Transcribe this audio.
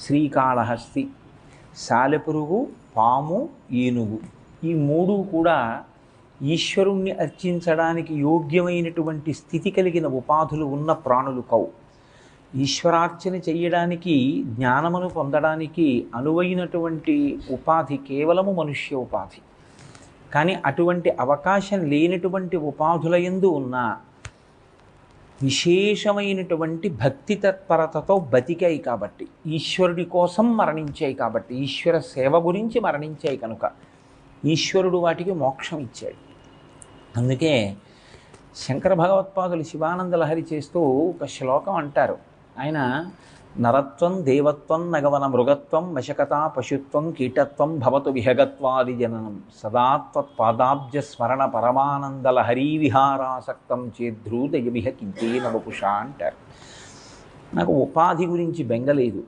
శ్రీకాళహస్తి, సాలెపురుగు, పాము, ఏనుగు, ఈ మూడు కూడా ఈశ్వరుణ్ణి అర్చించడానికి యోగ్యమైనటువంటి స్థితి కలిగిన ఉపాధులు ఉన్న ప్రాణులు కవు. ఈశ్వరార్చన చెయ్యడానికి, జ్ఞానమును పొందడానికి అనువైనటువంటి ఉపాధి కేవలము మనుష్య ఉపాధి. కానీ అటువంటి అవకాశం లేనటువంటి ఉపాధుల యందు ఉన్న విశేషమైనటువంటి భక్తి తత్పరతతో బతికాయి కాబట్టి, ఈశ్వరుడి కోసం మరణించాయి కాబట్టి, ఈశ్వర సేవ గురించి మరణించాయి కనుక ఈశ్వరుడు వాటికి మోక్షం ఇచ్చాడు. అందుకే శంకర భగవత్పాదులు శివానంద లహరి చేస్తూ ఒక శ్లోకం అంటారు. ఆయన నరత్వం, దేవత్వం, నగవన మృగత్వం, వశకత, పశుత్వం, కీటత్వం భవతు విహగత్వాది జననం సదాత్వత్పాదాబ్జ స్మరణ పరమానందలహరీ విహారాసక్తం చేద్రూదయమిహ కించేన వపుషా అంటారు. నాకు ఉపాధి గురించి బెంగలేదు,